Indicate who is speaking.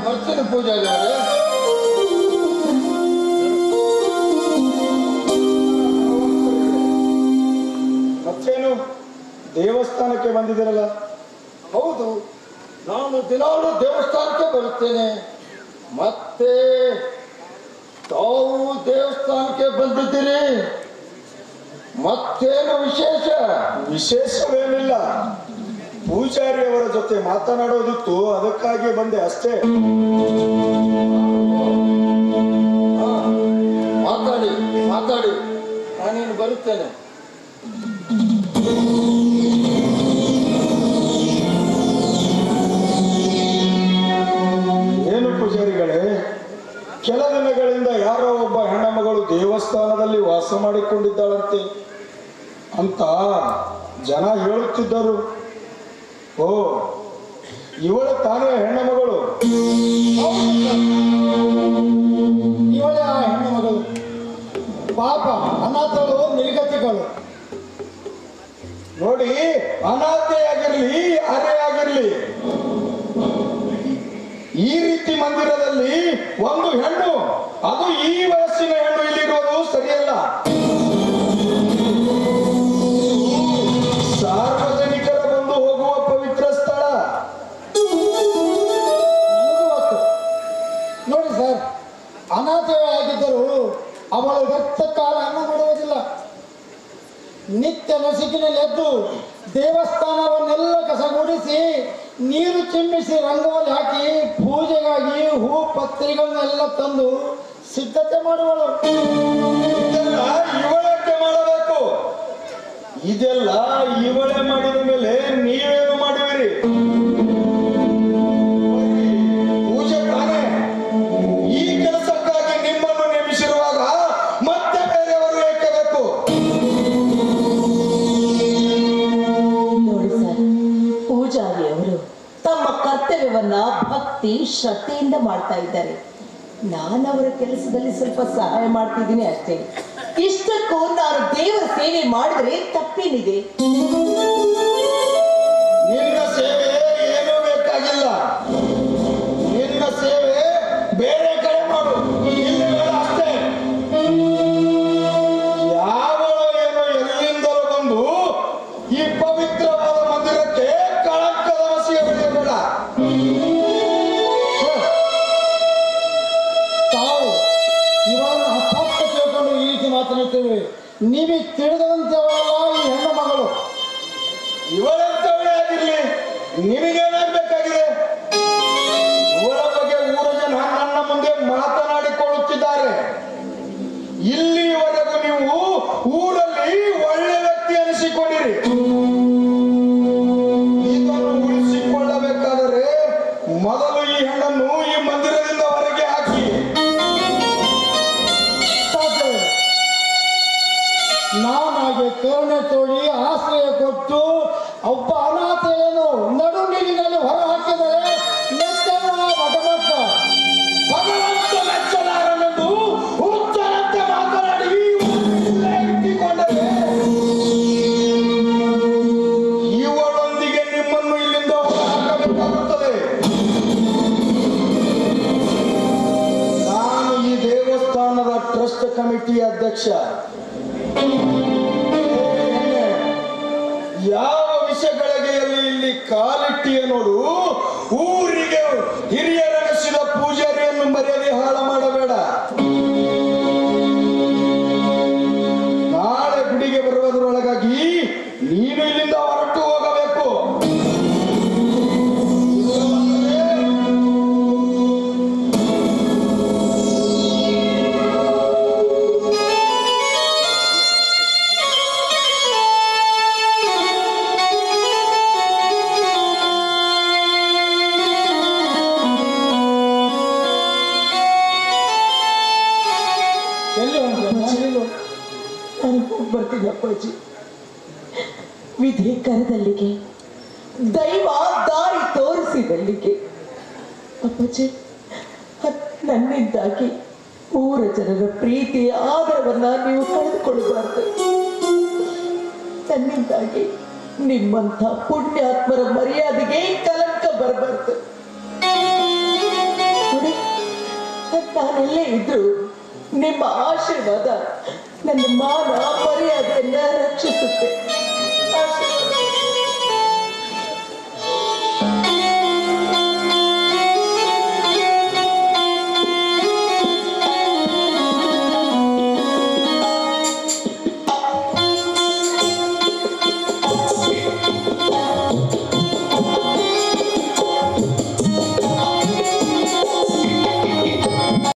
Speaker 1: ಬರ್ತೀನಿ ಪೂಜಾರಿ ಅವರೇ.
Speaker 2: ಮತ್ತೇನು ದೇವಸ್ಥಾನಕ್ಕೆ ಬಂದಿದ್ದೀರಲ್ಲ?
Speaker 1: ಹೌದು, ನಾನು ದಿನಾಲು ದೇವಸ್ಥಾನಕ್ಕೆ ಬರುತ್ತೇನೆ. ಮತ್ತೆ ತಾವು ದೇವಸ್ಥಾನಕ್ಕೆ ಬಂದಿದ್ದೀರಿ, ಮತ್ತೇನು ವಿಶೇಷ?
Speaker 2: ವಿಶೇಷವೇನಿಲ್ಲ, ಪೂಜಾರಿಯವರ ಜೊತೆ ಮಾತನಾಡೋದಿತ್ತು, ಅದಕ್ಕಾಗಿ ಬಂದೆ ಅಷ್ಟೇ.
Speaker 1: ಮಾತಾಡಿ ಮಾತಾಡಿ, ನಾನೇನು ಬರುತ್ತೇನೆ.
Speaker 2: ಏನು ಪೂಜಾರಿಗಳೇ, ಕೆಲ ದಿನಗಳಿಂದ ಯಾರೋ ಒಬ್ಬ ಹೆಣ್ಣಮಗಳು ದೇವಸ್ಥಾನದಲ್ಲಿ ವಾಸ ಮಾಡಿಕೊಂಡಿದ್ದಾಳಂತೆ ಅಂತ ಜನ ಹೇಳುತ್ತಿದ್ದರು. ಓ, ಇವಳ ತಾನೇ ಹೆಣ್ಣಮಗಳು?
Speaker 1: ಇವಳೇ ಆ ಹೆಣ್ಣು ಮಗಳು. ಪಾಪ ಅನಾಥಗಳು, ನಿರ್ಗತಿಗಳು.
Speaker 2: ನೋಡಿ, ಅನಾಥೆಯಾಗಿರ್ಲಿ ಯಾರೇ ಆಗಿರ್ಲಿ, ಈ ರೀತಿ ಮಂದಿರದಲ್ಲಿ ಒಂದು ಹೆಣ್ಣು, ಅದು ಈ ವಯಸ್ಸಿನ ಹೆಣ್ಣು ಇಲ್ಲಿರೋದು ಸರಿಯಲ್ಲ. ಸಾರ್ವಜನಿಕರ ಬಂದು ಹೋಗುವ ಪವಿತ್ರ ಸ್ಥಳ.
Speaker 1: ನೋಡಿ ಸರ್, ಅನಾಥವೇ ಆಗಿದ್ದರೂ ಅವಳು ರಕ್ತಕಾಲ ಅನ್ನ ಮಾಡುವುದಿಲ್ಲ. ನಿತ್ಯ ನಸಿಕಿನಲ್ಲಿ ಎದ್ದು ದೇವಸ್ಥಾನವನ್ನೆಲ್ಲ ಕಸಗೂಡಿಸಿ ನೀರು ಚಿಮ್ಮಿಸಿ ರಂಗೋಲಿ ಹಾಕಿ ಪೂಜೆಗಾಗಿ ಹೂ ಪತ್ರಿಗಳನ್ನೆಲ್ಲ ತಂದು ಸಿದ್ಧತೆ ಮಾಡುವಳು.
Speaker 2: ಇದೆಲ್ಲ ಇವಳಕ್ಕೆ ಮಾಡಬೇಕು. ಇದೆಲ್ಲ ಇವಳೇ ಮಾಡಿದ ಮೇಲೆ ನೀವೇನು ಮಾಡುವಿರಿ? ಪೂಜೆ ತಾನೇ. ಈ ಕೆಲಸಕ್ಕಾಗಿ ನಿಮ್ಮನ್ನು ನೇಮಿಸಿರುವಾಗ ಮತ್ತೆ ಬೇರೆಯವರು ಏಕೆ ಬೇಕು?
Speaker 3: ನೋಡಿ ಸರ್, ಪೂಜಾರಿಯವರು ತಮ್ಮ ಕರ್ತವ್ಯವನ್ನ ಭಕ್ತಿ ಶ್ರದ್ಧೆಯಿಂದ ಮಾಡ್ತಾ ಇದ್ದಾರೆ. ನಾನು ಅವರ ಕೆಲಸದಲ್ಲಿ ಸ್ವಲ್ಪ ಸಹಾಯ ಮಾಡ್ತಿದ್ದೀನಿ ಅಷ್ಟೇ. ಇಷ್ಟಕ್ಕೂ ನಾನು ದೇವರ ಸೇವೆ ಮಾಡಿದ್ರೆ ತಪ್ಪೇನಿದೆ?
Speaker 2: ನಿನ್ನ ಸೇವೆ ಏನೂ ಬೇಕಾಗಿಲ್ಲ. ನಿನ್ನ ಸೇವೆ ಬೇರೆ ಕಡೆ ಮಾಡು, ಇಲ್ಲಿ ಬೇಡ ಅಷ್ಟೇ. ಯಾವಳೋ ಏನೋ ಎಲ್ಲಿಂದಲೂ ಬಂದು ಈ ಪವಿತ್ರವಾದ ಮಂದಿರಕ್ಕೆ ಕಳಂಕದ ಮಸಿಗೆ ಬೆಳೆಯಬೇಡ.
Speaker 1: ತಾವು ಇವರನ್ನು ಹತ್ತಾತ್ತ ತಿಳ್ಕೊಂಡು ಈ ರೀತಿ ಮಾತನಾಡ್ತೇವೆ. ನೀವೇ ತಿಳಿದಂತೆ ಅವಳಲ್ಲ ಈ ಹೆಣ್ಣು ಮಗಳು.
Speaker 2: ಇವಳಂತವಳೇ ಆಗಿರ್ಲಿ, ನಿಮಗೇನಾಗಬೇಕಾಗಿದೆ? ಇವಳ ಬಗ್ಗೆ ಊರ ಜನ ನನ್ನ ಮುಂದೆ ಮಾತನಾಡಿಕೊಳ್ಳುತ್ತಿದ್ದಾರೆ. ಇಲ್ಲಿವರೆಗೂ ನೀವು ಊರಲ್ಲಿ ಒಳ್ಳೆ ವ್ಯಕ್ತಿ ಅನಿಸಿಕೊಂಡಿರಿ. ಇದನ್ನು ಉಳಿಸಿಕೊಳ್ಳಬೇಕಾದರೆ ಮೊದಲು ಈ ಹೆಣ್ಣನ್ನು ಈ ಮಂದಿರದಿಂದ ಹೊರಗೆ ಹಾಕಿ.
Speaker 1: ಸಾಧ್ಯವಿಲ್ಲ. ನಾನಾಗೆ ಕರುಣೆ ತೋಡಿ ಆಶ್ರಯ ಕೊಟ್ಟು ಒಬ್ಬ ಅನಾಥೆಯನ್ನು ನಡು ನೀರಿನಲ್ಲಿ ಹೊರ ಹಾಕಿದರೆ ಮೆಚ್ಚನ ಮಠಮಟ್ಟ.
Speaker 2: ಭಗವಂತ ಮೆಚ್ಚಲಾರನೆಂದು ಹುಚ್ಚರಂತೆ ಮಾತನಾಡಿ ಇಲ್ಲೇ ಇಟ್ಟುಕೊಂಡರೆ ಇವಳೊಂದಿಗೆ ನಿಮ್ಮನ್ನು ಇಲ್ಲಿಂದ ಹೊರಹಾಕಬೇಕಾಗುತ್ತದೆ. ನಾನು ಈ ದೇವಸ್ಥಾನದ ಟ್ರಸ್ಟ್ ಕಮಿಟಿ ಅಧ್ಯಕ್ಷ. ಯಾವ ವಿಷಯಗಳಿಗೆ ಇಲ್ಲಿ ಕಾಲಿಟ್ಟಿಯ ನೋಡು, ಊರಿಗೆ ಹಿರಿಯರನಿಸಿದ ಪೂಜಾರಿಯನ್ನು ಮರ್ಯಾದೆ ಹಾಳು ಮಾಡಬೇಡ. ನಾಳೆ ಗುಡಿಗೆ ಬರುವುದರೊಳಗಾಗಿ ನೀನು ಇಲ್ಲಿಂದ ಹೊರಟು ಹೋಗಬೇಕು.
Speaker 3: ನಾನು ಬರ್ತೀನಿ ಅಪ್ಪಾಜಿ. ವಿಧಿ ಕರೆದಲ್ಲಿಗೆ, ದೈವ ದಾರಿ ತೋರಿಸಿದಲ್ಲಿಗೆ. ಅಪ್ಪಾಜಿ, ನನ್ನಿಂದಾಗಿ ಊರ ಜನರ ಪ್ರೀತಿ ಆದರವನ್ನ ನೀವು ಕಳೆದುಕೊಳ್ಳಬಾರ್ದು. ನನ್ನಿಂದಾಗಿ ನಿಮ್ಮಂಥ ಪುಣ್ಯಾತ್ಮರ ಮರ್ಯಾದೆಗೆ ಕಲಂಕ ಬರಬಾರ್ದು. ಎಲ್ಲೇ ಇದ್ರು ನಿಮ್ಮ ಆಶೀರ್ವಾದ ನನ್ನ ಮಾನ ಮರ್ಯಾದೆಯನ್ನ ರಕ್ಷಿಸುತ್ತೆ.